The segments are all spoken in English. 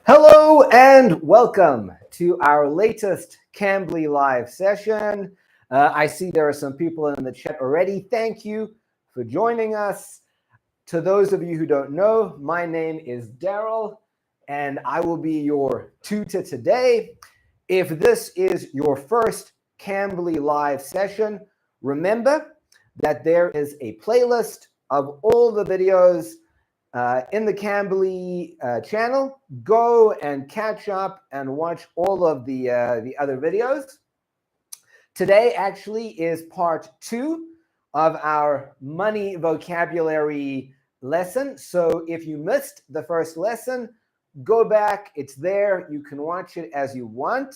Hello and welcome to our latest Cambly live session. I see there are some people in the chat already. Thank you for joining us. To those of you who don't know, my name is Daryl, and I will be your tutor today. If this is your first Cambly live session, remember that there is a playlist of all the videos in the Cambly channel. Go and catch up and watch all of the other videos. Today actually is part 2 of our money vocabulary lesson. So if you missed the first lesson, go back. It's there. You can watch it as you want.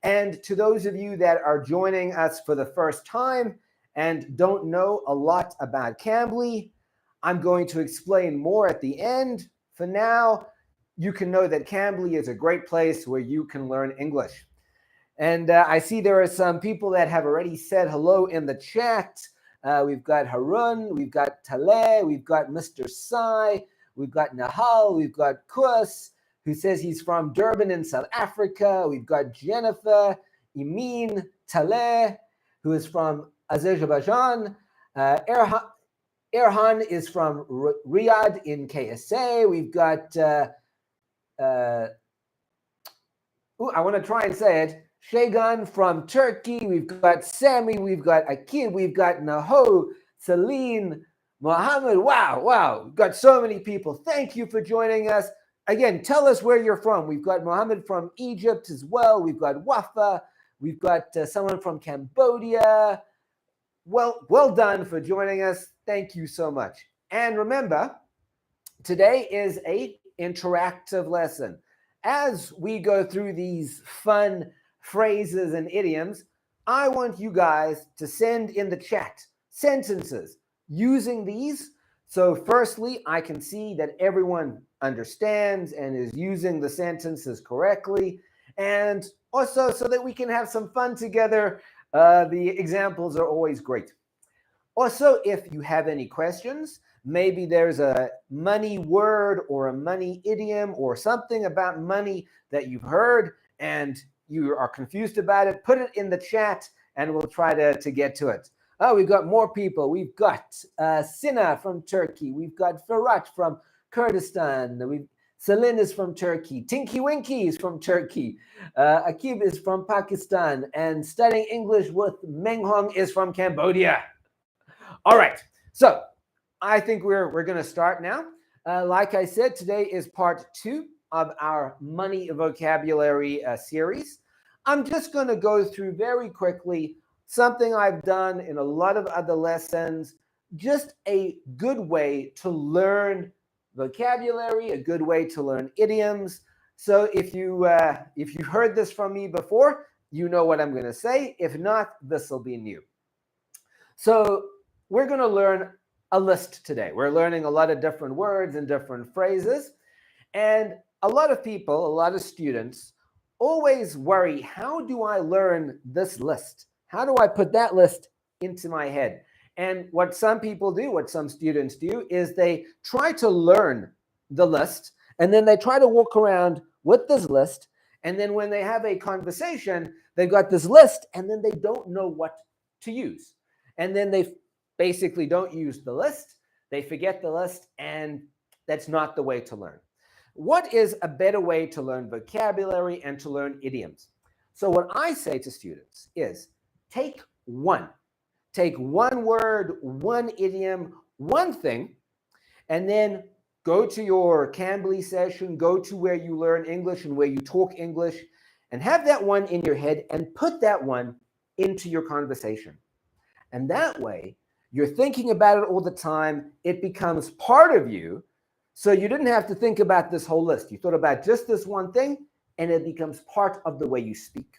And to those of you that are joining us for the first time and don't know a lot about Cambly, I'm going to explain more at the end. For now, you can know that Cambly is a great place where you can learn English. And I see there are some people that have already said hello in the chat. We've got Harun, we've got Taleh, we've got Mr. Sai, we've got Nahal, we've got Kus, who says he's from Durban in South Africa. We've got Jennifer, Emin, Taleh, who is from Azerbaijan. Erhan is from Riyadh in KSA. We've got, I want to try and say it, Shagan from Turkey. We've got Sammy. We've got Akib. We've got Naho, Celine, Mohammed. Wow. We've got so many people. Thank you for joining us. Again, tell us where you're from. We've got Mohammed from Egypt as well. We've got Wafa. We've got someone from Cambodia. Well done for joining us. Thank you so much. And remember, today is an interactive lesson. As we go through these fun phrases and idioms, I want you guys to send in the chat sentences using these. So firstly, I can see that everyone understands and is using the sentences correctly. And also so that we can have some fun together. The examples are always great. Also, if you have any questions, maybe there's a money word or a money idiom or something about money that you've heard and you are confused about it, put it in the chat and we'll try to get to it. Oh, we've got more people. We've got Sina from Turkey. We've got Ferhat from Kurdistan. Celine is from Turkey. Tinky Winky is from Turkey. Akib is from Pakistan. And studying English with Meng Hong is from Cambodia. All right. So I think we're going to start now. Like I said, today is part 2 of our money vocabulary series. I'm just going to go through very quickly something I've done in a lot of other lessons, just a good way to learn vocabulary, a good way to learn idioms. So if you heard this from me before, you know what I'm going to say. If not, this will be new. So we're going to learn a list today. We're learning a lot of different words and different phrases. And a lot of people, a lot of students always worry, how do I learn this list? How do I put that list into my head? And what some people do, what some students do, is they try to learn the list, and then they try to walk around with this list. And then when they have a conversation, they've got this list, and then they don't know what to use. And then they basically don't use the list, they forget the list, and that's not the way to learn. What is a better way to learn vocabulary and to learn idioms? So what I say to students is take one word, one idiom, one thing, and then go to your Cambly session, go to where you learn English and where you talk English, and have that one in your head and put that one into your conversation. And that way, you're thinking about it all the time. It becomes part of you. So you didn't have to think about this whole list. You thought about just this one thing, and it becomes part of the way you speak.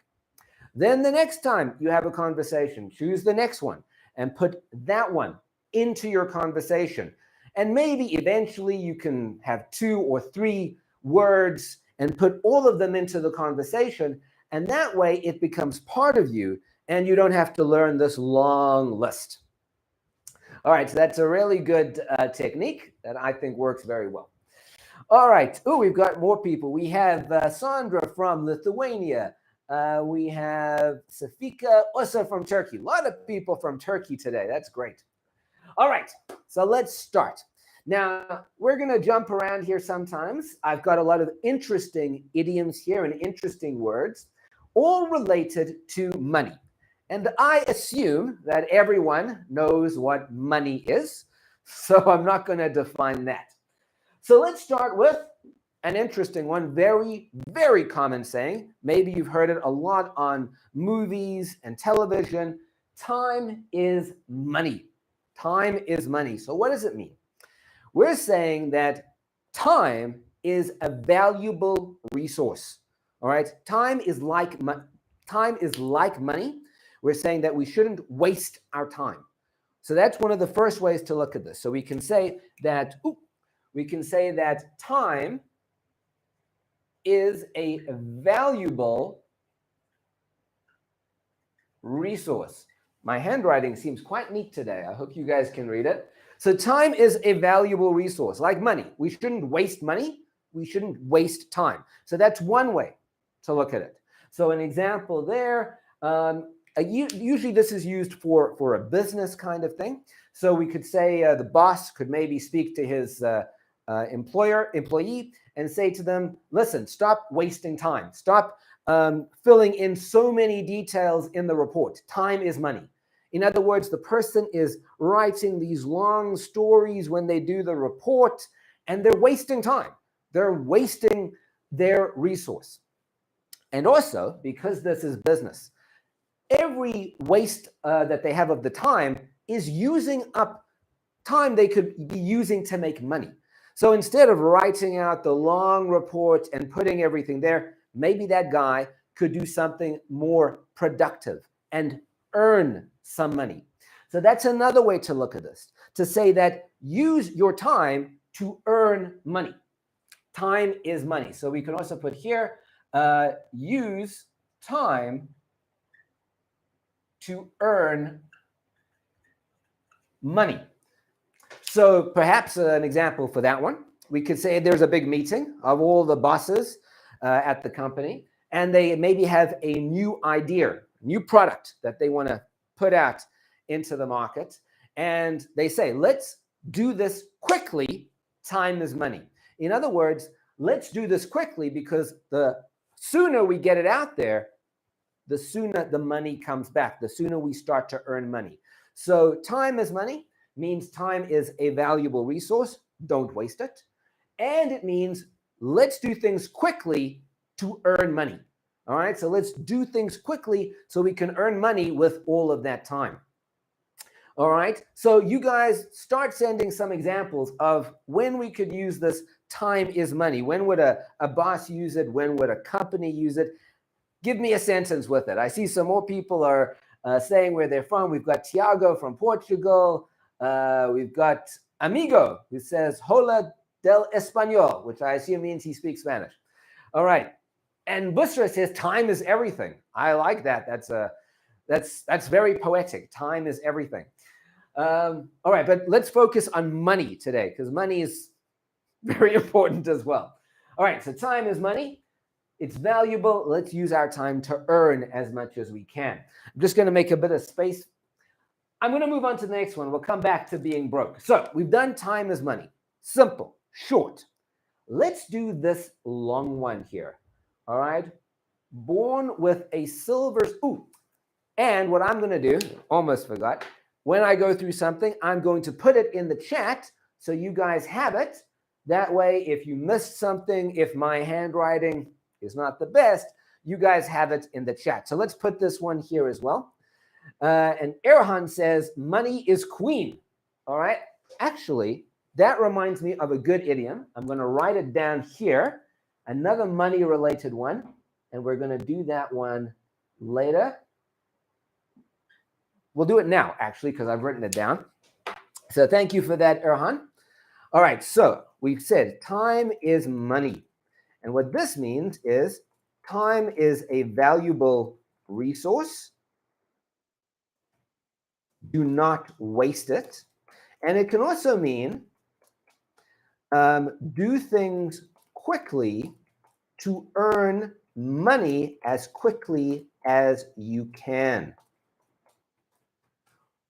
Then the next time you have a conversation, choose the next one and put that one into your conversation. And maybe eventually you can have 2 or 3 words and put all of them into the conversation. And that way it becomes part of you and you don't have to learn this long list. All right, so that's a really good technique that I think works very well. All right. Oh, we've got more people. We have Sandra from Lithuania. We have Safika, also from Turkey. A lot of people from Turkey today. That's great. All right. So let's start. Now, we're going to jump around here sometimes. I've got a lot of interesting idioms here and interesting words, all related to money. And I assume that everyone knows what money is, so I'm not going to define that. So let's start with an interesting one, very, very common saying. Maybe you've heard it a lot on movies and television. Time is money. Time is money. So what does it mean? We're saying that time is a valuable resource. All right? Time is like money. We're saying that we shouldn't waste our time. So that's one of the first ways to look at this. So we can say that time is a valuable resource. My handwriting seems quite neat today. I hope you guys can read it. So time is a valuable resource, like money. We shouldn't waste money. We shouldn't waste time. So that's one way to look at it. So an example there, usually this is used for a business kind of thing. So we could say the boss could maybe speak to his employee and say to them, listen, stop wasting time. Stop filling in so many details in the report. Time is money. In other words, the person is writing these long stories when they do the report, and they're wasting time. They're wasting their resource. And also, because this is business, every waste that they have of the time is using up time they could be using to make money. So instead of writing out the long report and putting everything there, maybe that guy could do something more productive and earn some money. So that's another way to look at this, to say that use your time to earn money. Time is money. So we can also put here, use time to earn money. So perhaps an example for that one, we could say there's a big meeting of all the bosses at the company, and they maybe have a new idea, new product that they want to put out into the market. And they say, let's do this quickly. Time is money. In other words, let's do this quickly because the sooner we get it out there, the sooner the money comes back, the sooner we start to earn money. So time is money means time is a valuable resource. Don't waste it. And it means let's do things quickly to earn money. All right, so let's do things quickly so we can earn money with all of that time. All right, so you guys start sending some examples of when we could use this time is money. When would a boss use it? When would a company use it? Give me a sentence with it. I see some more people are saying where they're from. We've got Tiago from Portugal. We've got Amigo, who says Hola del Español, which I assume means he speaks Spanish. All right. And Busra says time is everything. I like that. That's very poetic. Time is everything. All right, but let's focus on money today because money is very important as well. All right, so time is money. It's valuable. Let's use our time to earn as much as we can. I'm just going to make a bit of space. I'm going to move on to the next one. We'll come back to being broke. So we've done time is money. Simple, short. Let's do this long one here. All right. Born with a silver. Ooh. And what I'm going to do, almost forgot, when I go through something, I'm going to put it in the chat so you guys have it. That way, if you missed something, if my handwriting is not the best, you guys have it in the chat. So let's put this one here as well. And Erhan says, money is queen. All right. Actually, that reminds me of a good idiom. I'm going to write it down here. Another money-related one. And we're going to do that one later. We'll do it now, actually, because I've written it down. So thank you for that, Erhan. All right. So we've said time is money. And what this means is time is a valuable resource. Do not waste it. And it can also mean do things quickly to earn money as quickly as you can.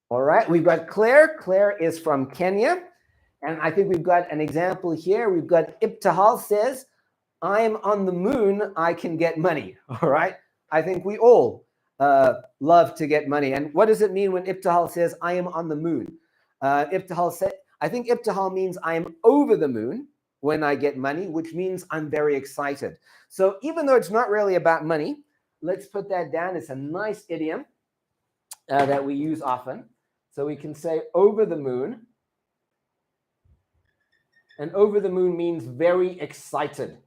All right, we've got Claire. Claire is from Kenya. And I think we've got an example here. We've got Ibtihal says, I'm on the moon, I can get money. All right. I think we all love to get money. And what does it mean when Ibtihal says, I am on the moon? Ibtihal said, I think Ibtihal means I am over the moon when I get money, which means I'm very excited. So even though it's not really about money, let's put that down. It's a nice idiom that we use often. So we can say over the moon. And over the moon means very excited.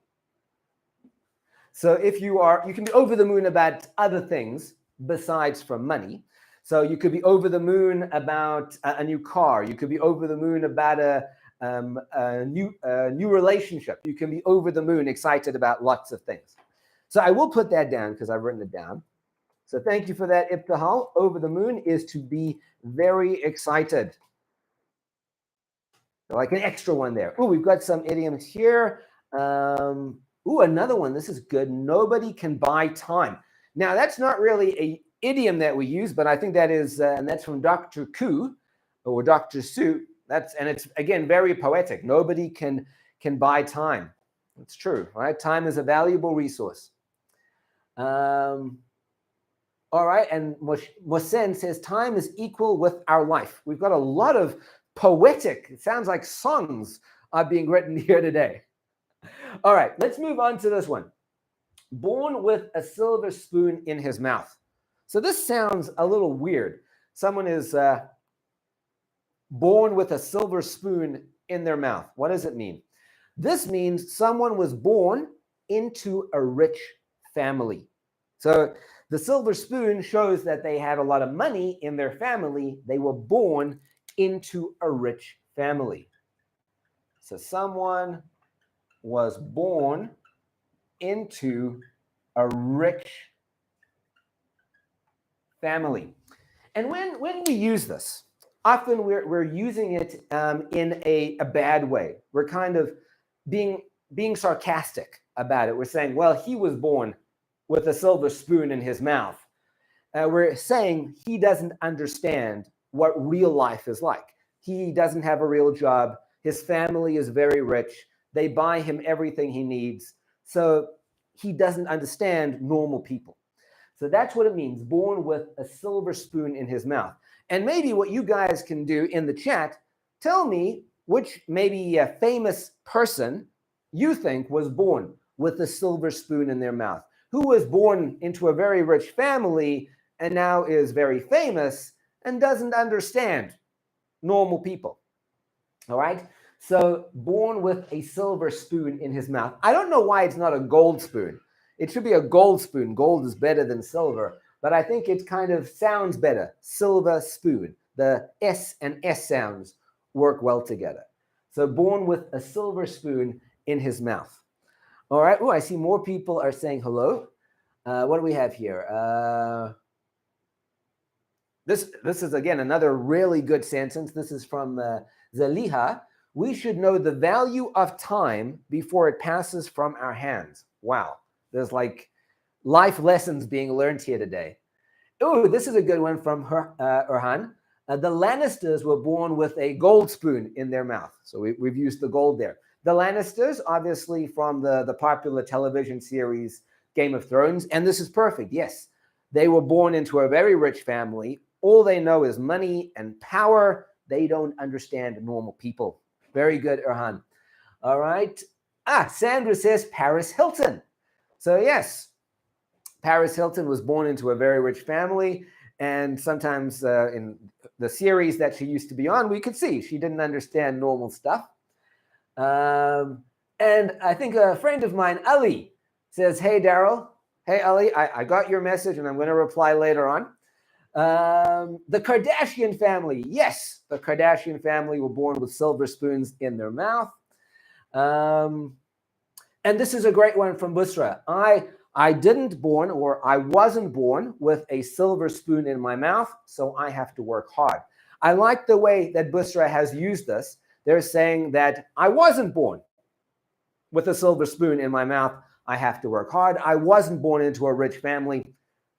So if you can be over the moon about other things besides from money. So you could be over the moon about a new car. You could be over the moon about a new relationship. You can be over the moon excited about lots of things. So I will put that down because I've written it down. So thank you for that, Ibtihal. Over the moon is to be very excited. Like an extra one there. Oh, we've got some idioms here. Another one. This is good. Nobody can buy time. Now, that's not really an idiom that we use, but I think that is, and that's from Dr. Koo or Dr. Sue. And it's, again, very poetic. Nobody can buy time. It's true, right? Time is a valuable resource. All right, and Mosen says, time is equal with our life. We've got a lot of poetic, it sounds like songs are being written here today. All right, let's move on to this one. Born with a silver spoon in his mouth. So this sounds a little weird. Someone is born with a silver spoon in their mouth. What does it mean? This means someone was born into a rich family. So the silver spoon shows that they had a lot of money in their family. They were born into a rich family. So someone was born into a rich family. And when we use this, often we're using it in a bad way. We're kind of being sarcastic about it. We're saying, well, he was born with a silver spoon in his mouth. We're saying he doesn't understand what real life is like. He doesn't have a real job. His family is very rich. They buy him everything he needs. So he doesn't understand normal people. So that's what it means, born with a silver spoon in his mouth. And maybe what you guys can do in the chat, tell me which maybe a famous person you think was born with a silver spoon in their mouth. Who was born into a very rich family and now is very famous and doesn't understand normal people. All right? So born with a silver spoon in his mouth. I don't know why it's not a gold spoon. It should be a gold spoon. Gold is better than silver, but I think it kind of sounds better. Silver spoon. The S and S sounds work well together. So born with a silver spoon in his mouth. All right. Oh, I see more people are saying hello. What do we have here? This is, again, another really good sentence. This is from Zaliha. We should know the value of time before it passes from our hands. Wow. There's like life lessons being learned here today. Oh, this is a good one from Erhan. The Lannisters were born with a gold spoon in their mouth. So we've used the gold there. The Lannisters, obviously from the popular television series Game of Thrones. And this is perfect. Yes, they were born into a very rich family. All they know is money and power. They don't understand normal people. Very good, Erhan. All right. Sandra says Paris Hilton. So yes, Paris Hilton was born into a very rich family. And sometimes in the series that she used to be on, we could see she didn't understand normal stuff. And I think a friend of mine, Ali, says, hey, Daryl. Hey, Ali, I got your message and I'm going to reply later on. The Kardashian family. Yes, the Kardashian family were born with silver spoons in their mouth. And this is a great one from Busra. I didn't born, or I wasn't born with a silver spoon in my mouth, so I have to work hard. I like the way that Busra has used this They're saying that I wasn't born with a silver spoon in my mouth. I have to work hard. I wasn't born into a rich family.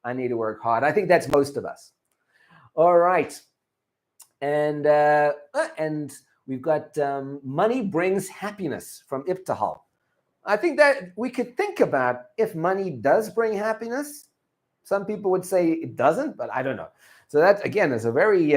I need to work hard. I think that's most of us. All right. And we've got money brings happiness from Ibtihal. I think that we could think about if money does bring happiness. Some people would say it doesn't, but I don't know. So that, again, is a very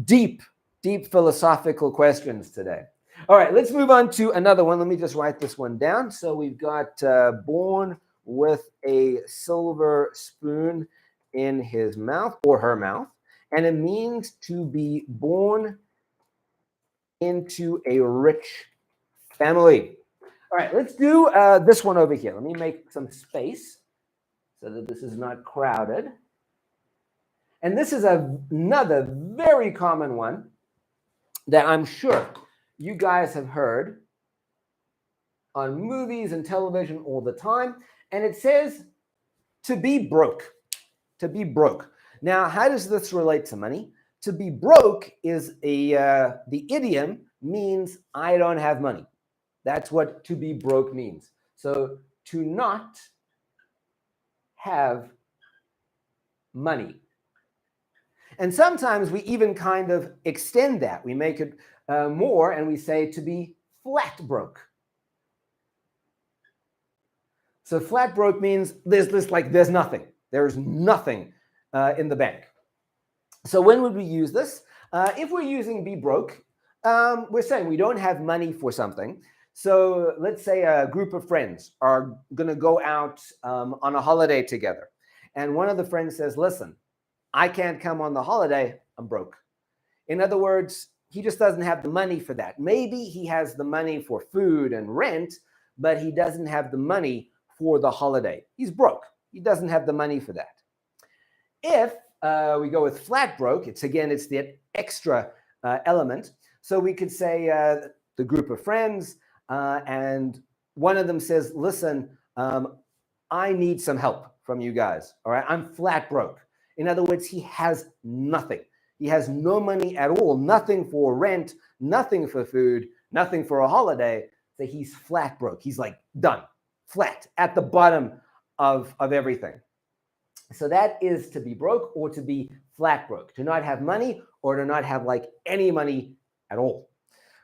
deep philosophical questions today. All right, let's move on to another one. Let me just write this one down. So we've got born with a silver spoon in his mouth or her mouth, and it means to be born into a rich family. All right, let's do this one over here. Let me make some space so that this is not crowded. And this is another very common one that I'm sure you guys have heard on movies and television all the time. And it says to be broke. To be broke. Now, how does this relate to money? To be broke is the idiom means I don't have money. That's what to be broke means. So to not have money. And sometimes we even kind of extend that. We make it more and we say to be flat broke. So flat broke means there's nothing. There's nothing in the bank. So when would we use this? If we're using be broke, we're saying we don't have money for something. So let's say a group of friends are going to go out on a holiday together. And one of the friends says, listen, I can't come on the holiday. I'm broke. In other words, he just doesn't have the money for that. Maybe he has the money for food and rent, but he doesn't have the money for the holiday. He's broke. He doesn't have the money for that. If we go with flat broke, it's the extra element. So we could say the group of friends, and one of them says, listen, I need some help from you guys. All right, I'm flat broke. In other words, he has nothing. He has no money at all, nothing for rent, nothing for food, nothing for a holiday. So he's flat broke. He's like done, flat, at the bottom of everything. So that is to be broke or to be flat broke, to not have money or to not have like any money at all.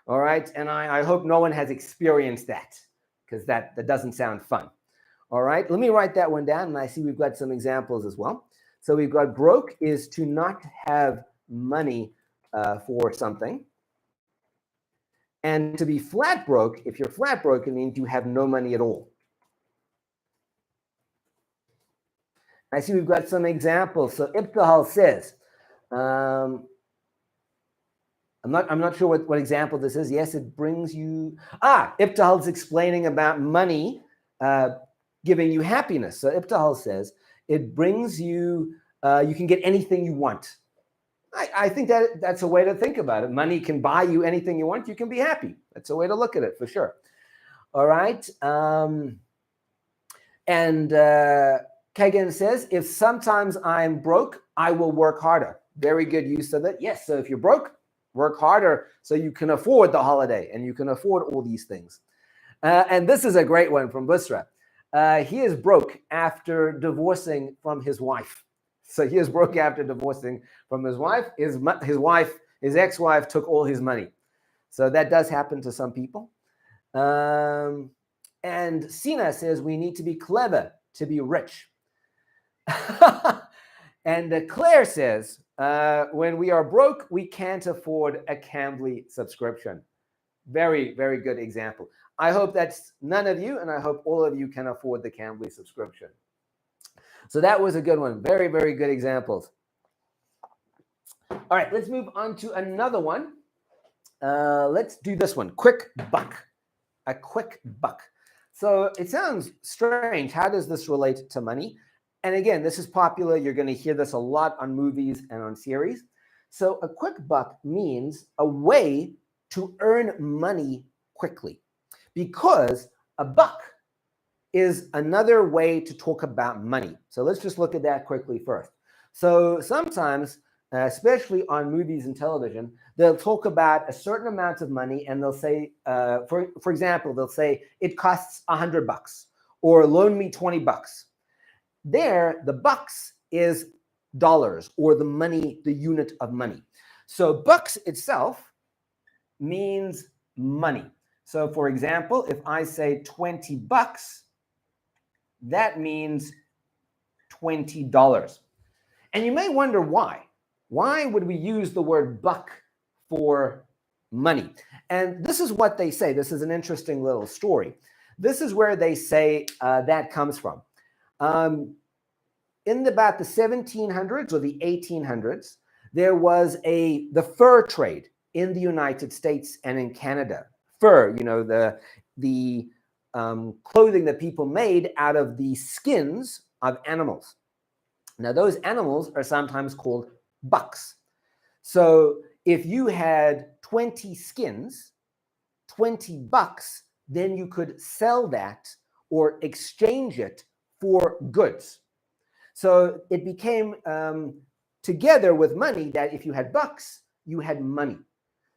All right. And I hope no one has experienced that because that doesn't sound fun. All right. Let me write that one down. And I see we've got some examples as well. So we've got broke is to not have money for something. And to be flat broke, if you're flat broke, it means you have no money at all. I see we've got some examples. So Ibtihal says, I'm not sure what example this is. Yes, it brings you. Ibtihal is explaining about money giving you happiness. So Ibtihal says it brings you. You can get anything you want. I think that's a way to think about it. Money can buy you anything you want. You can be happy. That's a way to look at it for sure. All right. Kagan says, if sometimes I'm broke, I will work harder. Very good use of it. Yes. So if you're broke, work harder so you can afford the holiday and you can afford all these things. And this is a great one from Busra. He is broke after divorcing from his wife. So he is broke after divorcing from his wife. His ex-wife took all his money. So that does happen to some people. And Sina says we need to be clever to be rich. And Claire says, when we are broke, we can't afford a Cambly subscription. Very, very good example. I hope that's none of you, and I hope all of you can afford the Cambly subscription. So that was a good one. Very, very good examples. All right, let's move on to another one. Let's do this one. Quick buck. A quick buck. So it sounds strange. How does this relate to money? And again, this is popular. You're going to hear this a lot on movies and on series. So a quick buck means a way to earn money quickly, because a buck is another way to talk about money. So let's just look at that quickly first. So sometimes especially on movies and television, they'll talk about a certain amount of money, and they'll say, for example, they'll say it costs $100, or loan me $20. There, the bucks is dollars, or the money, the unit of money. So bucks itself means money. So for example, if I say $20, that means $20. And you may wonder why. Why would we use the word buck for money? And this is what they say. This is an interesting little story. This is where they say that comes from. In about the 1700s or the 1800s, there was the fur trade in the United States and in Canada. Fur, you know, the clothing that people made out of the skins of animals. Now, those animals are sometimes called bucks. So if you had 20 skins, $20, then you could sell that or exchange it for goods. So it became together with money that if you had bucks, you had money.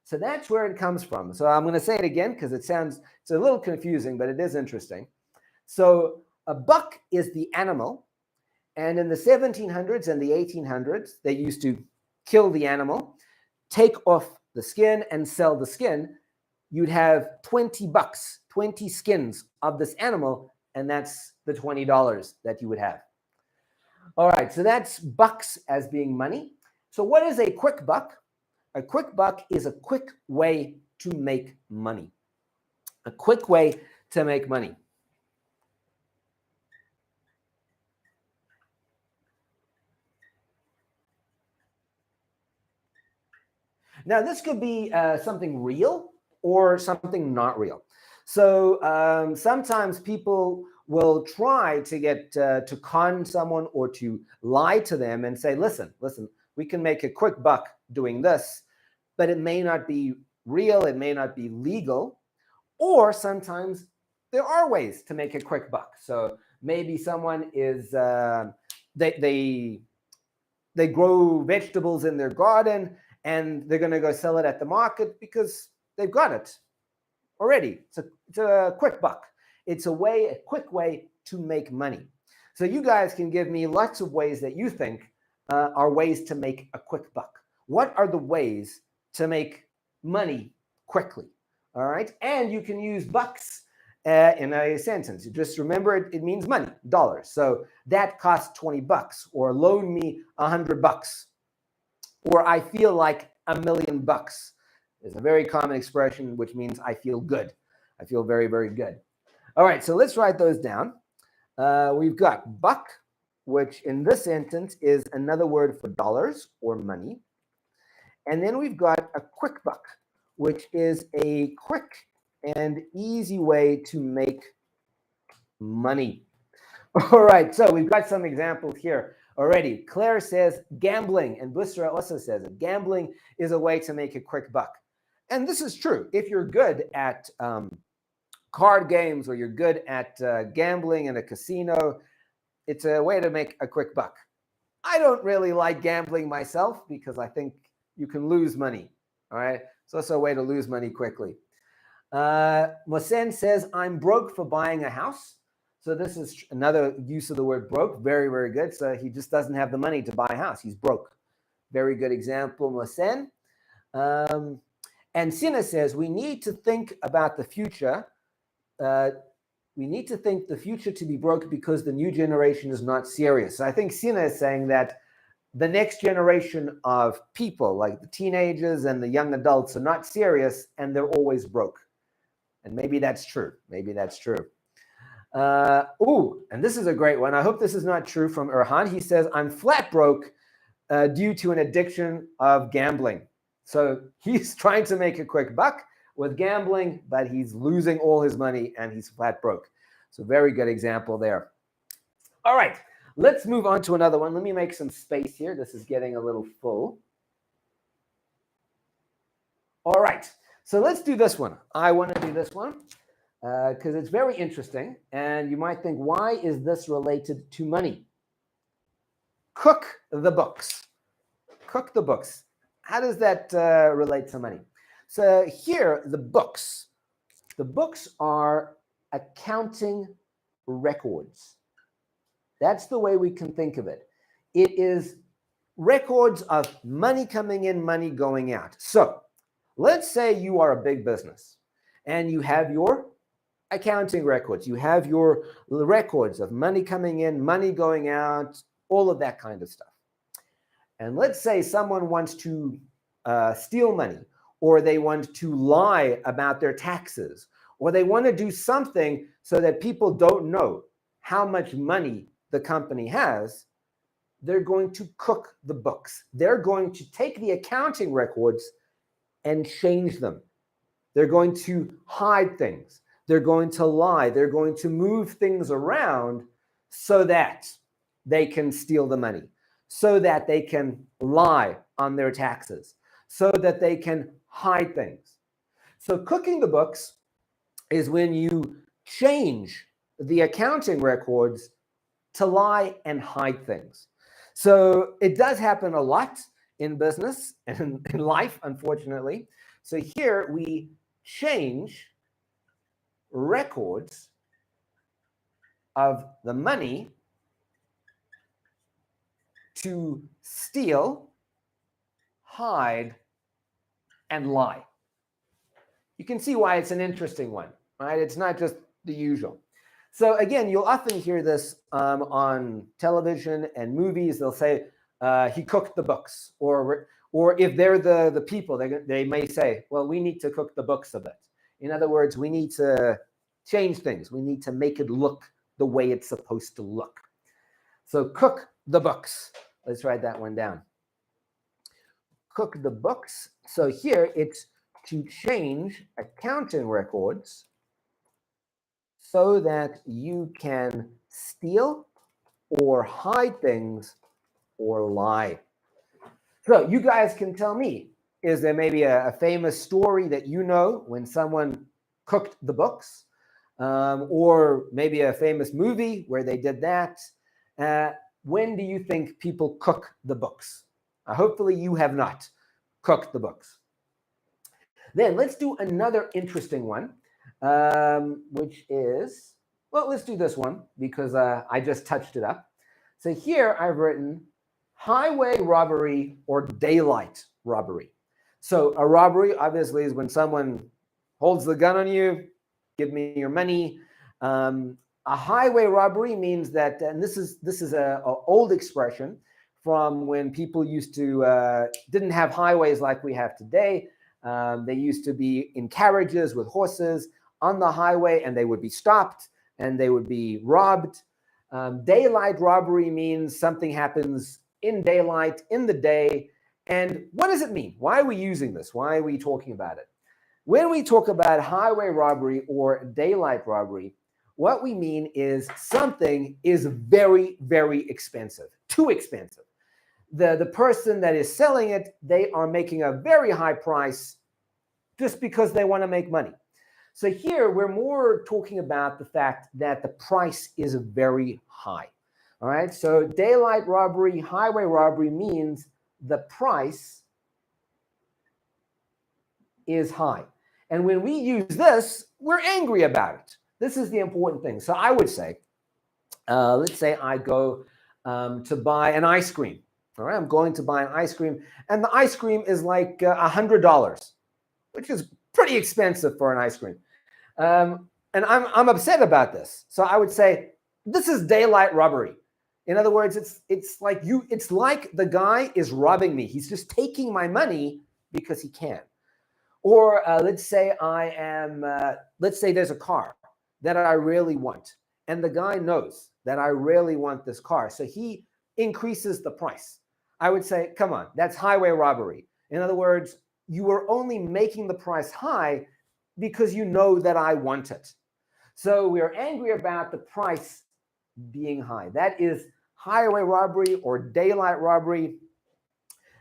So that's where it comes from. So I'm going to say it again because it's a little confusing, but it is interesting. So a buck is the animal. And in the 1700s and the 1800s, they used to kill the animal, take off the skin and sell the skin. You'd have $20, 20 skins of this animal, and that's the $20 that you would have. All right, so that's bucks as being money. So what is a quick buck? A quick buck is a quick way to make money. A quick way to make money. Now, this could be something real or something not real. So sometimes people will try to get to con someone or to lie to them and say, listen, we can make a quick buck doing this, but it may not be real, it may not be legal, or sometimes there are ways to make a quick buck. So maybe someone is, they grow vegetables in their garden and they're going to go sell it at the market because they've got it already. It's a quick buck. It's a quick way to make money. So you guys can give me lots of ways that you think are ways to make a quick buck. What are the ways to make money quickly? All right. And you can use bucks in a sentence. Just remember it means money, dollars. So that costs $20, or loan me $100, or I feel like $1 million. Is a very common expression, which means I feel good. I feel very, very good. All right, so let's write those down. We've got buck, which in this sentence is another word for dollars or money. And then we've got a quick buck, which is a quick and easy way to make money. All right, so we've got some examples here already. Claire says gambling, and Busra also says it. Gambling is a way to make a quick buck. And this is true. If you're good at card games, or you're good at gambling in a casino, it's a way to make a quick buck. I don't really like gambling myself because I think you can lose money. All right, it's also a way to lose money quickly. Mosen says, I'm broke for buying a house. So this is another use of the word broke. Very, very good. So he just doesn't have the money to buy a house. He's broke. Very good example, Mosen. And Sina says, we need to think about the future. We need to think the future to be broke because the new generation is not serious. So I think Sina is saying that the next generation of people, like the teenagers and the young adults, are not serious and they're always broke. And maybe that's true. Maybe that's true. And this is a great one. I hope this is not true, from Erhan. He says, I'm flat broke due to an addiction of gambling. So he's trying to make a quick buck with gambling, but he's losing all his money and he's flat broke. So very good example there. All right, let's move on to another one. Let me make some space here. This is getting a little full. All right, so let's do this one. I want to do this one because it's very interesting. And you might think, why is this related to money? Cook the books. Cook the books. How does that relate to money? So here, the books are accounting records. That's the way we can think of it. It is records of money coming in, money going out. So let's say you are a big business and you have your accounting records. You have your records of money coming in, money going out, all of that kind of stuff. And let's say someone wants to steal money, or they want to lie about their taxes, or they want to do something so that people don't know how much money the company has. They're going to cook the books. They're going to take the accounting records and change them. They're going to hide things. They're going to lie. They're going to move things around so that they can steal the money, so that they can lie on their taxes, so that they can hide things. So cooking the books is when you change the accounting records to lie and hide things. So it does happen a lot in business and in life, unfortunately. So here we change records of the money to steal, hide, and lie. You can see why it's an interesting one, right? It's not just the usual. So again, you'll often hear this on television and movies. They'll say, he cooked the books. Or if they're the people, they may say, well, we need to cook the books a bit. In other words, we need to change things. We need to make it look the way it's supposed to look. So cook the books. Let's write that one down. Cook the books. So here it's to change accounting records so that you can steal or hide things or lie. So you guys can tell me, is there maybe a famous story that you know when someone cooked the books? Or maybe a famous movie where they did that? When do you think people cook the books? Hopefully you have not cooked the books. Then let's do another interesting one, which is, well, let's do this one because I just touched it up. So here I've written highway robbery or daylight robbery. So a robbery obviously is when someone holds the gun on you, give me your money. A highway robbery means that, and this is a old expression from when people used to didn't have highways like we have today. They used to be in carriages with horses on the highway, and they would be stopped and they would be robbed. Daylight robbery means something happens in daylight, in the day. And what does it mean? Why are we using this? Why are we talking about it? When we talk about highway robbery or daylight robbery, what we mean is something is very, very expensive, too expensive. The person that is selling it, they are making a very high price just because they want to make money. So here we're more talking about the fact that the price is very high. All right, so daylight robbery, highway robbery means the price is high. And when we use this, we're angry about it. This is the important thing. So I would say, let's say I go to buy an ice cream. All right, I'm going to buy an ice cream, and the ice cream is like $100, which is pretty expensive for an ice cream. And I'm upset about this. So I would say, this is daylight robbery. In other words, it's like the guy is robbing me. He's just taking my money because he can. Or let's say let's say there's a car that I really want, and the guy knows that I really want this car, so he increases the price. I would say, come on, that's highway robbery. In other words, you are only making the price high because you know that I want it. So we are angry about the price being high. That is highway robbery or daylight robbery.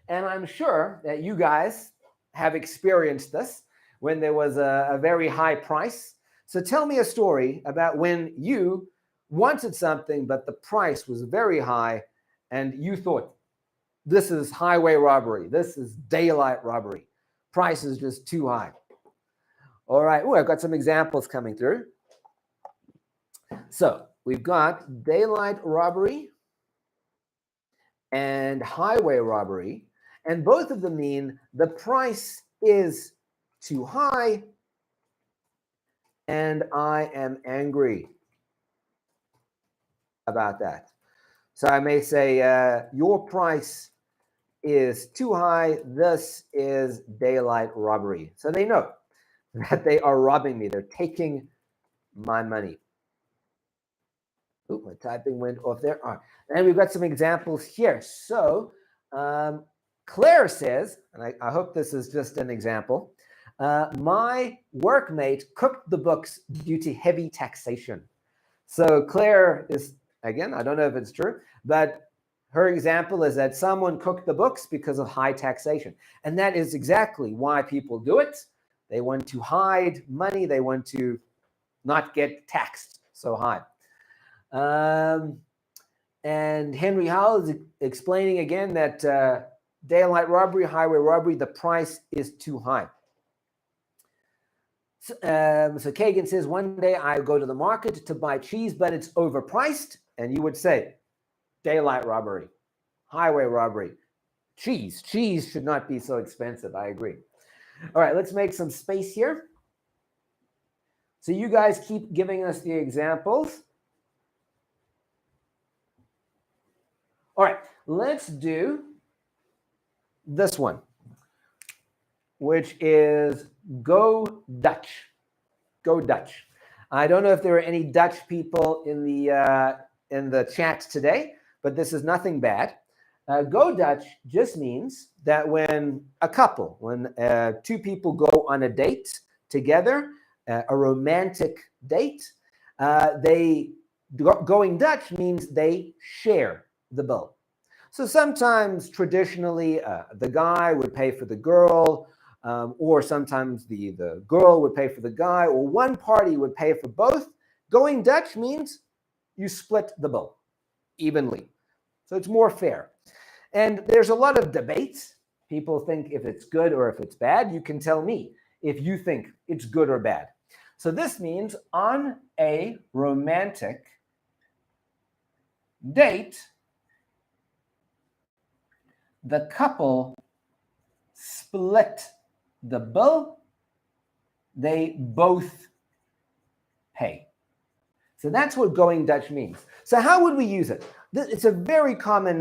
And I'm sure that you guys have experienced this when there was a very high price. So tell me a story about when you wanted something, but the price was very high and you thought, This is highway robbery. This is daylight robbery. Price is just too high. All right. Oh, I've got some examples coming through. So we've got daylight robbery and highway robbery, and both of them mean the price is too high and I am angry about that. So I may say, your price is too high. This is daylight robbery. So they know that they are robbing me. They're taking my money. Ooh, my typing went off there. All right. And we've got some examples here. So Claire says, and I hope this is just an example, my workmate cooked the books due to heavy taxation. So Claire is, again, I don't know if it's true, but her example is that someone cooked the books because of high taxation. And that is exactly why people do it. They want to hide money. They want to not get taxed so high. And Henry Howell is explaining again that daylight robbery, highway robbery, the price is too high. So Kagan says, one day I go to the market to buy cheese, but it's overpriced. And you would say, daylight robbery, highway robbery, cheese. Cheese should not be so expensive. I agree. All right, let's make some space here. So you guys keep giving us the examples. All right, let's do this one, which is go Dutch. Go Dutch. I don't know if there are any Dutch people in the chat today, but this is nothing bad. Go Dutch just means that when a couple, when two people go on a date together, a romantic date, going Dutch means they share the bill. So sometimes traditionally the guy would pay for the girl, or sometimes the girl would pay for the guy, or one party would pay for both. Going Dutch means you split the bill evenly. So it's more fair. And there's a lot of debates. People think if it's good or if it's bad. You can tell me if you think it's good or bad. So this means on a romantic date, the couple split the bill. They both pay. So that's what going Dutch means. So how would we use it? It's a very common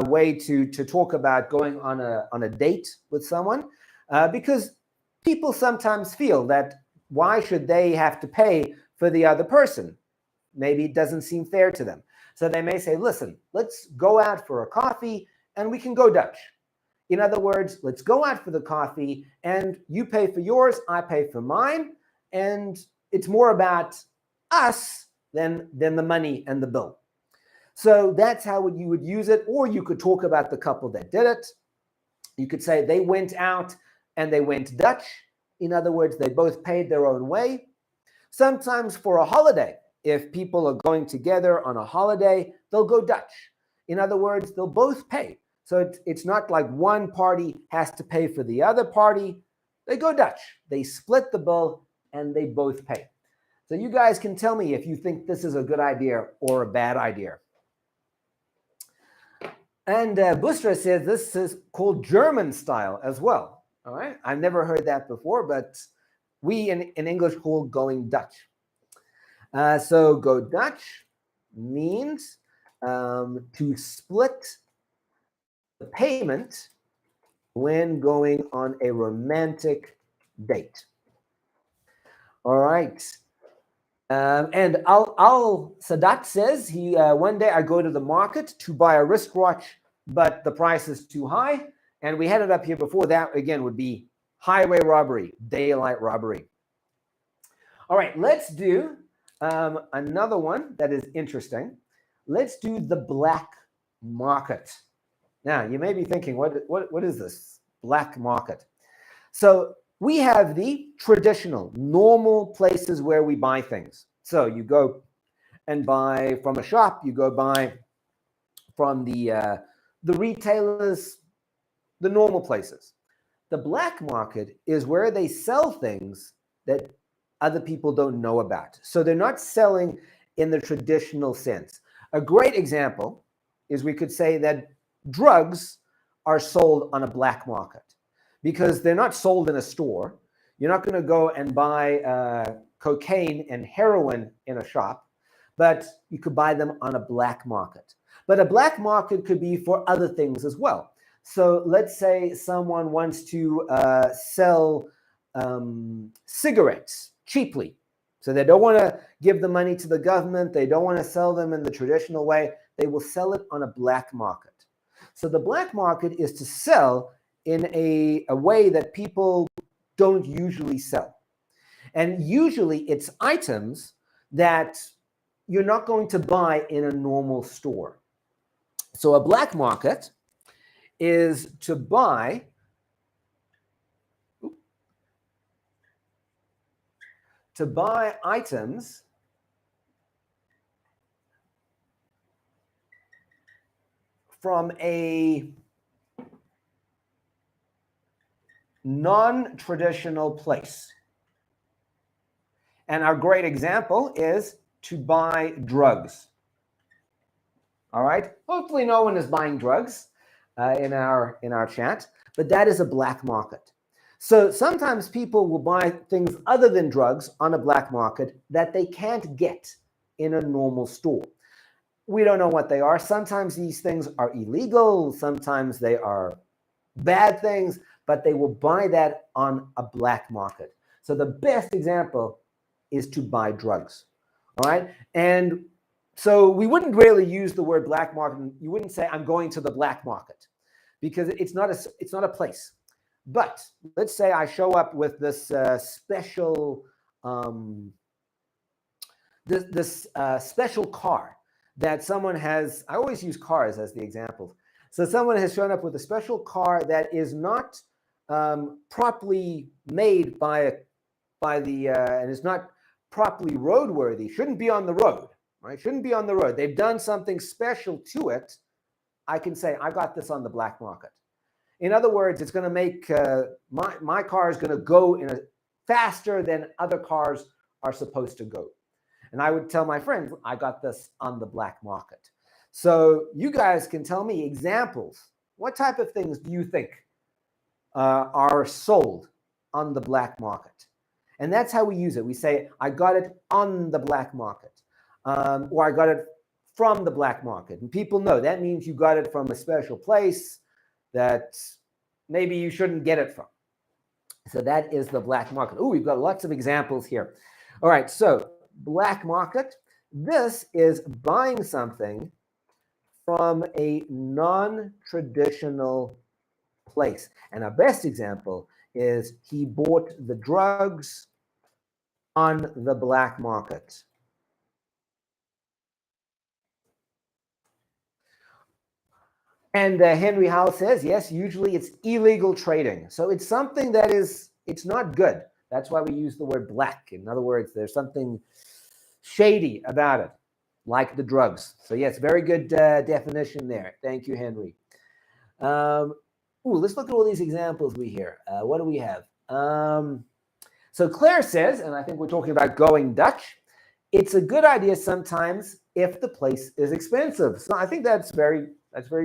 way to talk about going on a date with someone, because people sometimes feel that why should they have to pay for the other person? Maybe it doesn't seem fair to them. So they may say, listen, let's go out for a coffee and we can go Dutch. In other words, let's go out for the coffee and you pay for yours, I pay for mine. And it's more about us than the money and the bill. So that's how you would use it. Or you could talk about the couple that did it. You could say they went out and they went Dutch. In other words, they both paid their own way. Sometimes for a holiday, if people are going together on a holiday, they'll go Dutch. In other words, they'll both pay. So it's not like one party has to pay for the other party. They go Dutch. They split the bill and they both pay. So you guys can tell me if you think this is a good idea or a bad idea. And Bustra says this is called German style as well. All right. I've never heard that before, but we in English call going Dutch. So go Dutch means to split the payment when going on a romantic date. All right. And Al Sadat says one day I go to the market to buy a wristwatch, but the price is too high. And we had it up here before. That again would be highway robbery, daylight robbery. All right, let's do another one that is interesting. Let's do the black market. Now, you may be thinking, what is this black market? So we have the traditional, normal places where we buy things. So you go and buy from a shop, you go buy from the the retailers, the normal places. The black market is where they sell things that other people don't know about. So they're not selling in the traditional sense. A great example is we could say that drugs are sold on a black market because they're not sold in a store. You're not going to go and buy cocaine and heroin in a shop, but you could buy them on a black market. But a black market could be for other things as well. So let's say someone wants to sell cigarettes cheaply. So they don't want to give the money to the government. They don't want to sell them in the traditional way. They will sell it on a black market. So the black market is to sell in a way that people don't usually sell. And usually it's items that you're not going to buy in a normal store. So a black market is to buy items from a non-traditional place. And our great example is to buy drugs. All right. Hopefully no one is buying drugs in our chat, but that is a black market. So sometimes people will buy things other than drugs on a black market that they can't get in a normal store. We don't know what they are. Sometimes these things are illegal. Sometimes they are bad things, but they will buy that on a black market. So the best example is to buy drugs. All right. And so we wouldn't really use the word black market. You wouldn't say I'm going to the black market because it's not a place. But let's say I show up with this special special car that someone has. I always use cars as the example. So someone has shown up with a special car that is not properly made and is not properly roadworthy. Shouldn't be on the road, right? Shouldn't be on the road. They've done something special to it. I can say I got this on the black market. In other words, it's going to make my car is going to go faster than other cars are supposed to go. And I would tell my friends, I got this on the black market. So you guys can tell me examples. What type of things do you think are sold on the black market? And that's how we use it. We say, I got it on the black market, or I got it from the black market. And people know that means you got it from a special place that maybe you shouldn't get it from. So that is the black market. Oh, we've got lots of examples here. All right, so black market. This is buying something from a non-traditional place. And our best example is he bought the drugs on the black market. And Henry Howell says, yes, usually it's illegal trading. So it's something that it's not good. That's why we use the word black. In other words, there's something shady about it, like the drugs. So yes, very good definition there. Thank you, Henry. Let's look at all these examples we hear. What do we have? So Claire says, and I think we're talking about going Dutch, it's a good idea sometimes if the place is expensive. So I think that's very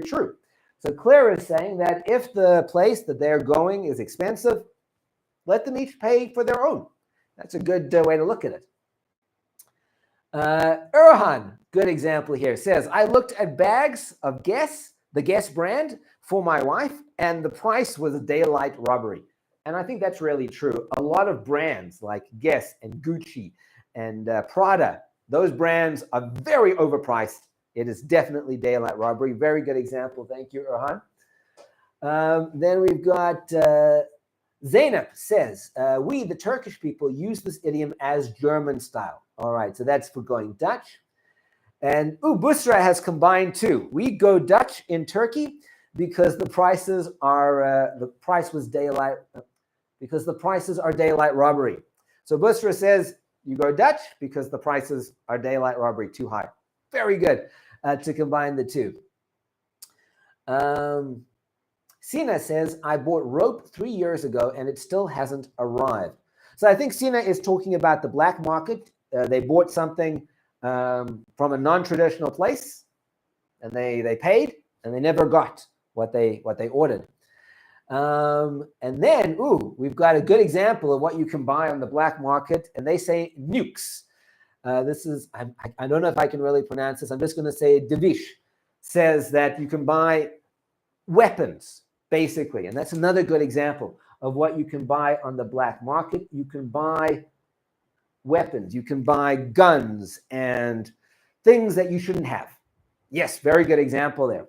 true. So Claire is saying that if the place that they're going is expensive, let them each pay for their own. That's a good way to look at it. Erhan, good example here, says, I looked at bags of Guess, the Guess brand, for my wife, and the price was a daylight robbery. And I think that's really true. A lot of brands like Guess and Gucci and Prada, those brands are very overpriced. It is definitely daylight robbery. Very good example. Thank you, Erhan. Then we've got Zainab says, we, the Turkish people, use this idiom as German style. All right, so that's for going Dutch. And Busra has combined too. We go Dutch in Turkey because the prices are because the prices are daylight robbery. So Busra says you go Dutch because the prices are daylight robbery, too high. Very good to combine the two. Sina says, I bought rope 3 years ago and it still hasn't arrived. So I think Sina is talking about the black market. They bought something from a non-traditional place and they paid and they never got what they ordered. And then, we've got a good example of what you can buy on the black market, and they say nukes. This is, I don't know if I can really pronounce this. I'm just going to say Devish says that you can buy weapons, basically. And that's another good example of what you can buy on the black market. You can buy weapons. You can buy guns and things that you shouldn't have. Yes, very good example there.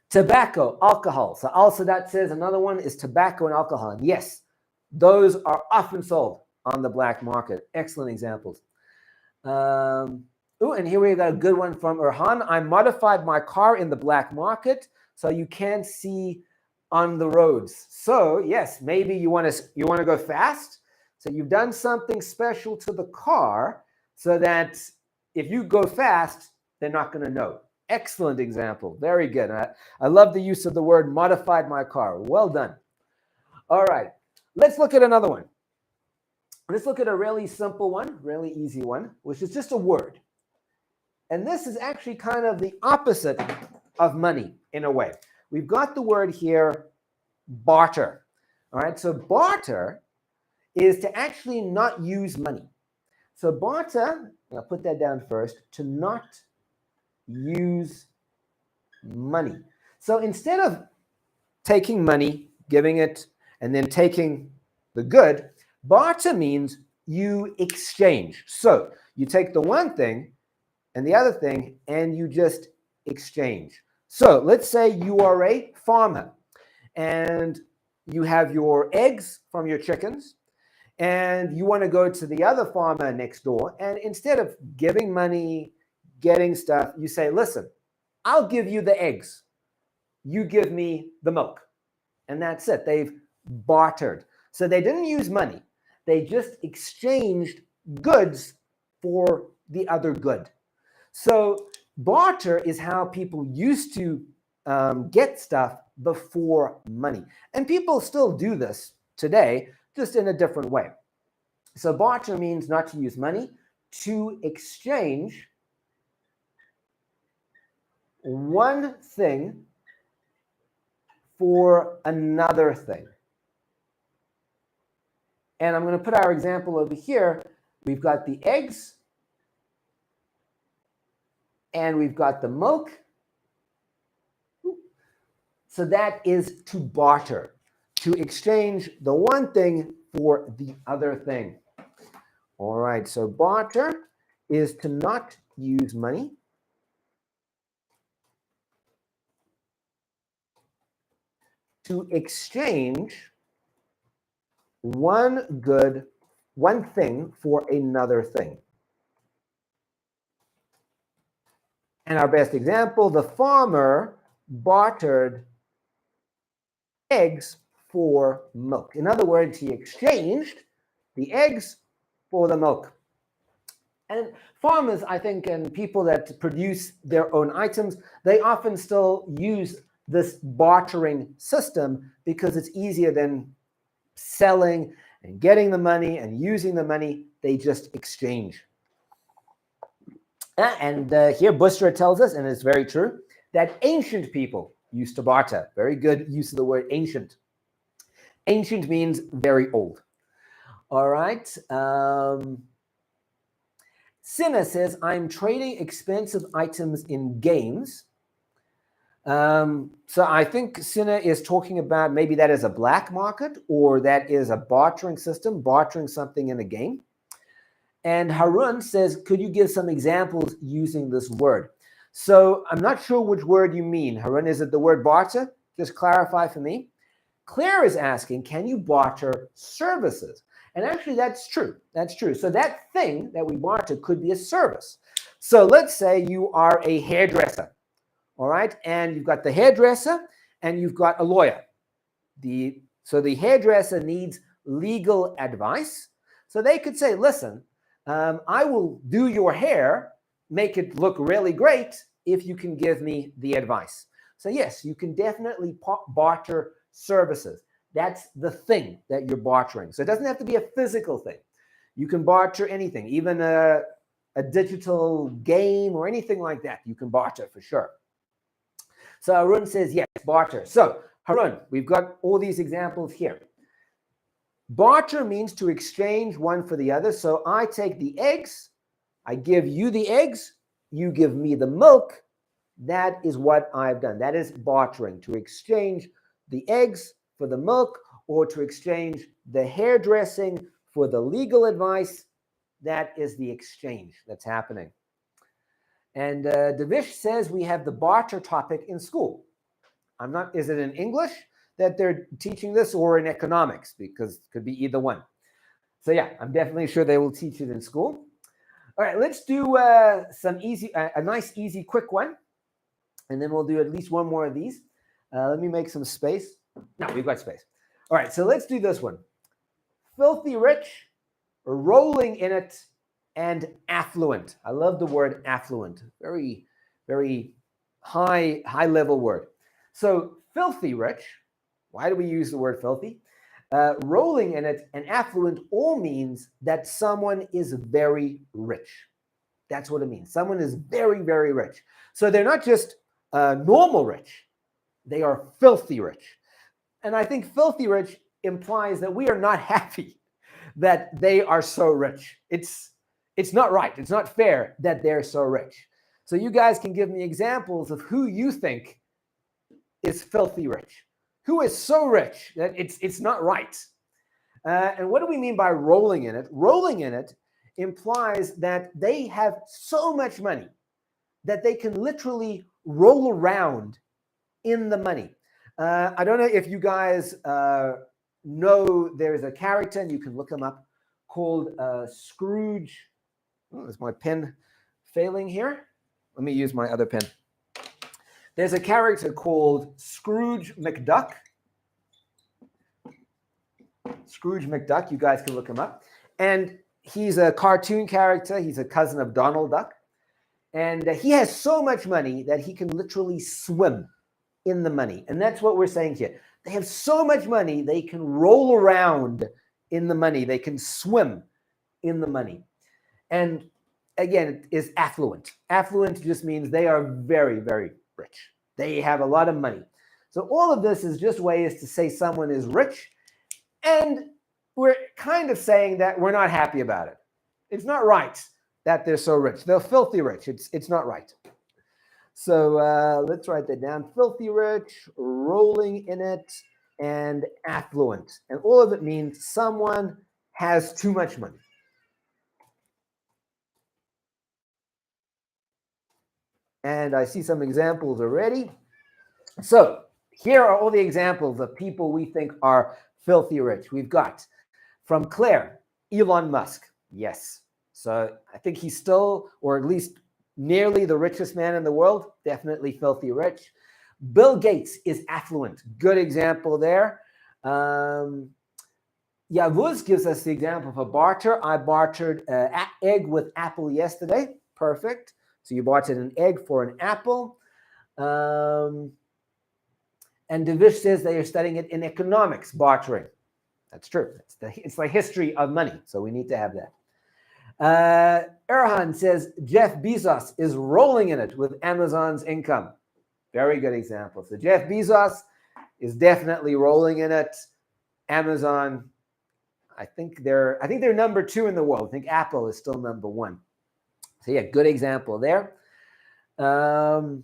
Tobacco, alcohol. So also that says another one is tobacco and alcohol. And yes, those are often sold on the black market. Excellent examples. And here we got a good one from Erhan. I modified my car in the black market so you can't see on the roads. So yes, maybe you want to go fast. So you've done something special to the car so that if you go fast, they're not going to know. Excellent example. Very good. I love the use of the word modified my car. Well done. All right. Let's look at another one. Let's look at a really simple one, really easy one, which is just a word. And this is actually kind of the opposite of money in a way. We've got the word here, barter. All right. So barter is to actually not use money. So barter, I'll put that down first, to not use money. So instead of taking money, giving it, and then taking the good, barter means you exchange. So you take the one thing and the other thing, and you just exchange. So let's say you are a farmer, and you have your eggs from your chickens, and you want to go to the other farmer next door, and instead of giving money, getting stuff, you say, listen, I'll give you the eggs. You give me the milk. And that's it. They've bartered. So they didn't use money. They just exchanged goods for the other good. So barter is how people used to get stuff before money. And people still do this today, just in a different way. So barter means not to use money, to exchange one thing for another thing. And I'm going to put our example over here. We've got the eggs, and we've got the milk. So that is to barter, to exchange the one thing for the other thing. All right, so barter is to not use money, to exchange one thing for another thing. And our best example, the farmer bartered eggs for milk. In other words, he exchanged the eggs for the milk. And farmers, I think, and people that produce their own items, they often still use this bartering system because it's easier than selling and getting the money and using the money. They just exchange. And here Bustra tells us, and it's very true, that ancient people used to barter. Very good use of the word ancient. Ancient means very old. All right. Sinna says, I'm trading expensive items in games. So I think Sinna is talking about maybe that is a black market, or that is a bartering system, bartering something in a game. And Harun says, could you give some examples using this word? So I'm not sure which word you mean. Harun, is it the word barter? Just clarify for me. Claire is asking, can you barter services? And actually, that's true. That's true. So that thing that we barter could be a service. So let's say you are a hairdresser, all right? And you've got the hairdresser and you've got a lawyer. So the hairdresser needs legal advice. So they could say, listen, I will do your hair, make it look really great if you can give me the advice. So yes, you can definitely barter services. That's the thing that you're bartering. So it doesn't have to be a physical thing. You can barter anything, even a digital game or anything like that. You can barter for sure. So Harun says, yes, barter. So Harun, we've got all these examples here. Barter means to exchange one for the other. So I take the eggs, I give you the eggs, you give me the milk. That is what I've done. That is bartering, to exchange the eggs for the milk, or to exchange the hairdressing for the legal advice. That is the exchange that's happening. And Devish says we have the barter topic in school. Is it in English that they're teaching this, or in economics? Because it could be either one. So yeah, I'm definitely sure they will teach it in school. All right, let's do some easy, a nice, easy, quick one. And then we'll do at least one more of these. Let me make some space. No, we've got space. All right, so let's do this one. Filthy rich, rolling in it, and affluent. I love the word affluent. Very, very high level word. So filthy rich, why do we use the word filthy? Rolling in it and affluent all means that someone is very rich. That's what it means. Someone is very, very rich. So they're not just normal rich. They are filthy rich. And I think filthy rich implies that we are not happy that they are so rich. It's not right. It's not fair that they're so rich. So you guys can give me examples of who you think is filthy rich. Who is so rich that it's not right? And what do we mean by rolling in it? Rolling in it implies that they have so much money that they can literally roll around in the money. I don't know if you guys know there's a character, and you can look him up, called Scrooge. Oh, is my pen failing here? Let me use my other pen. There's a character called Scrooge McDuck. Scrooge McDuck, you guys can look him up. And he's a cartoon character. He's a cousin of Donald Duck. And he has so much money that he can literally swim in the money. And that's what we're saying here. They have so much money, they can roll around in the money. They can swim in the money. And again, it is affluent. Affluent just means they are very, very rich. They have a lot of money. So all of this is just ways to say someone is rich. And we're kind of saying that we're not happy about it. It's not right that they're so rich. They're filthy rich. It's not right. So let's write that down. Filthy rich, rolling in it, and affluent. And all of it means someone has too much money. And I see some examples already. So here are all the examples of people we think are filthy rich. We've got from Claire, Elon Musk. Yes. So I think he's still, or at least nearly the richest man in the world. Definitely filthy rich. Bill Gates is affluent. Good example there. Yavuz gives us the example of a barter. I bartered an egg with apple yesterday. Perfect. So you bartered an egg for an apple. And Devish says they are studying it in economics, bartering. That's true. It's the history of money. So we need to have that. Erhan says Jeff Bezos is rolling in it with Amazon's income. Very good example. So Jeff Bezos is definitely rolling in it. Amazon, I think they're number 2 in the world. I think Apple is still number 1. So yeah, good example there. And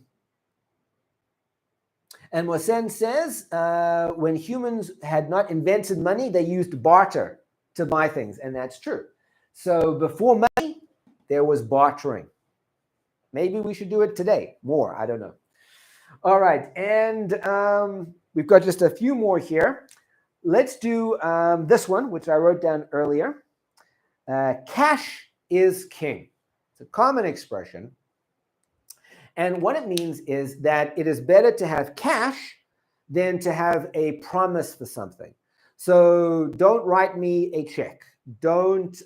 Wasen says when humans had not invented money, they used barter to buy things, and that's true. So before money, there was bartering. Maybe we should do it today more. I don't know. All right, and we've got just a few more here. Let's do this one, which I wrote down earlier. Cash is king. It's a common expression. And what it means is that it is better to have cash than to have a promise for something. So don't write me a check. Don't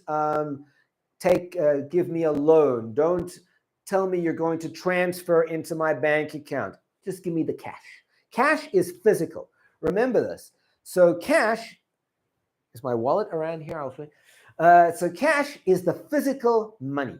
give me a loan. Don't tell me you're going to transfer into my bank account. just give me the cash. Cash is physical. Remember this. So cash, is my wallet around here? I'll show you. So cash is the physical money.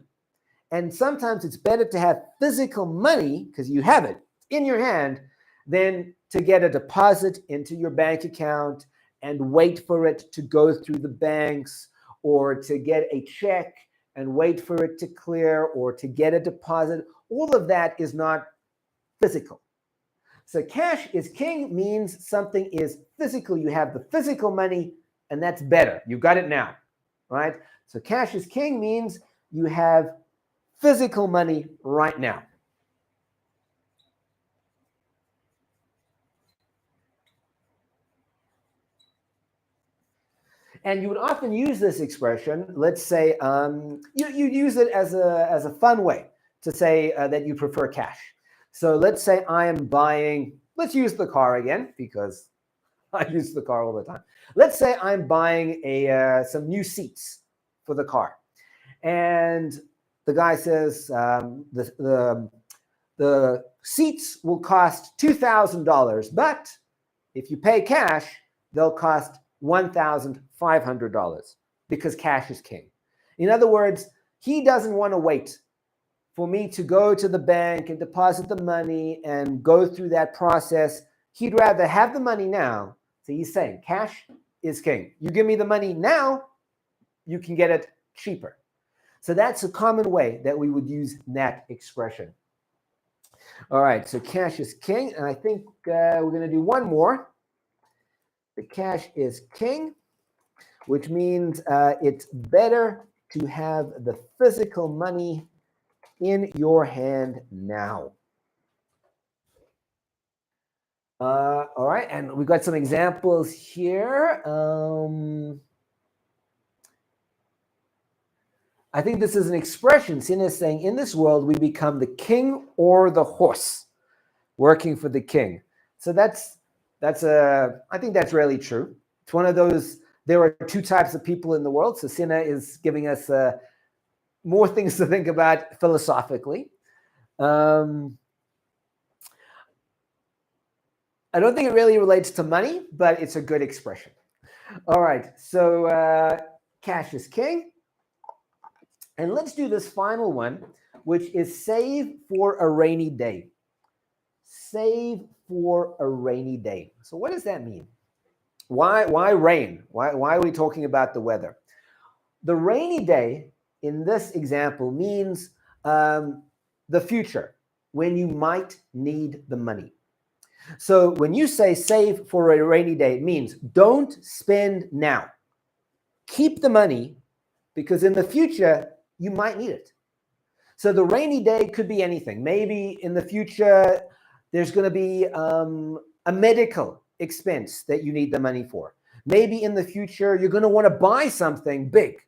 And sometimes it's better to have physical money because you have it in your hand than to get a deposit into your bank account and wait for it to go through the banks, or to get a check and wait for it to clear, or to get a deposit. All of that is not physical. So cash is king means something is physical. You have the physical money, and that's better. You got it now, right? So cash is king means you have physical money right now. And you would often use this expression. Let's say you use it as a fun way to say that you prefer cash. So let's say I am buying, let's use the car again because I use the car all the time. Let's say I'm buying some new seats for the car. And the guy says the seats will cost $2,000, but if you pay cash, they'll cost $1,500 because cash is king. In other words, he doesn't want to wait for me to go to the bank and deposit the money and go through that process. He'd rather have the money now. So he's saying cash is king. You give me the money now, you can get it cheaper. So that's a common way that we would use that expression. All right, so cash is king. And I think we're going to do one more. The cash is king, which means it's better to have the physical money in your hand now. All right, and we've got some examples here. I think this is an expression. Sina is saying, in this world, we become the king or the horse, working for the king. So I think that's really true. It's one of those, there are two types of people in the world. So Sina is giving us more things to think about philosophically. I don't think it really relates to money, but it's a good expression. All right, so cash is king. And let's do this final one, which is save for a rainy day. Save for a rainy day. So what does that mean? Why rain? Why are we talking about the weather? The rainy day in this example means the future, when you might need the money. So when you say save for a rainy day, it means don't spend now. Keep the money because in the future, you might need it. So the rainy day could be anything. Maybe in the future, there's going to be a medical expense that you need the money for. Maybe in the future, you're going to want to buy something big.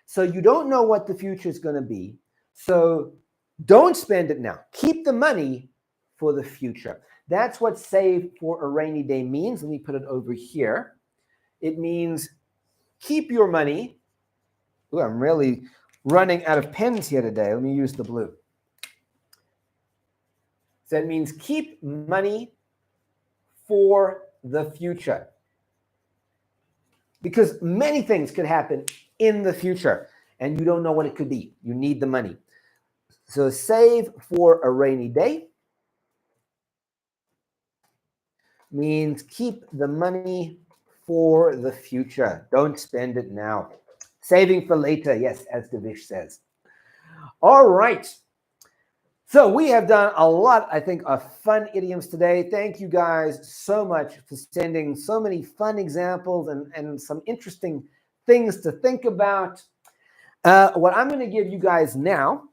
So you don't know what the future is going to be. So don't spend it now. Keep the money for the future. That's what save for a rainy day means. Let me put it over here. It means keep your money. Ooh, I'm really running out of pens here today. Let me use the blue. So that means keep money for the future. Because many things could happen in the future, and you don't know what it could be. You need the money. So save for a rainy day means keep the money for the future. Don't spend it now. Saving for later, yes, as Devish says. All right. So we have done a lot, I think, of fun idioms today. Thank you guys so much for sending so many fun examples and some interesting things to think about. What I'm going to give you guys now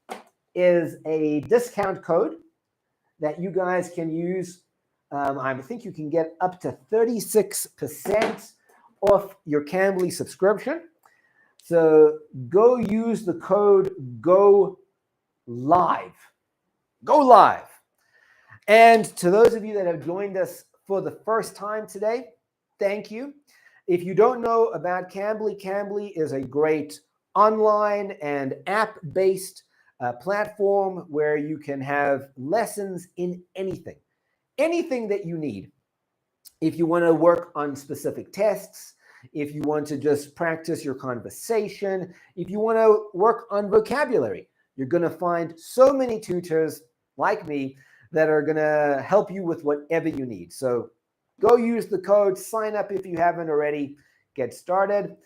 is a discount code that you guys can use. I think you can get up to 36% off your Cambly subscription. So go use the code GO LIVE. Go live. And to those of you that have joined us for the first time today, thank you. If you don't know about Cambly, Cambly is a great online and app-based platform where you can have lessons in anything. anything that you need. If you want to work on specific tests, if you want to just practice your conversation, if you want to work on vocabulary, you're going to find so many tutors like me that are going to help you with whatever you need. So go use the code, sign up if you haven't already, get started.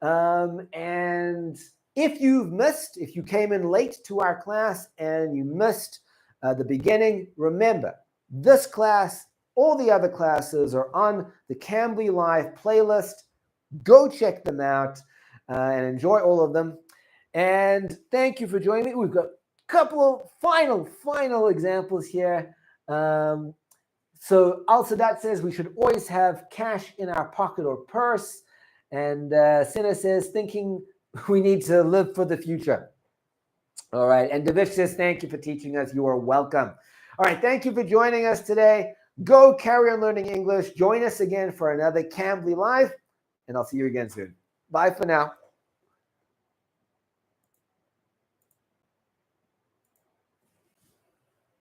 And if you came in late to our class and you missed the beginning, remember, this class, all the other classes are on the Cambly Live playlist. Go check them out and enjoy all of them. And thank you for joining me. We've got a couple of final examples here. So Al-Sadat says we should always have cash in our pocket or purse. And Sina says, thinking we need to live for the future. All right. And Davish says, thank you for teaching us. You are welcome. All right. Thank you for joining us today. Go carry on learning English. Join us again for another Cambly Live, and I'll see you again soon. Bye for now.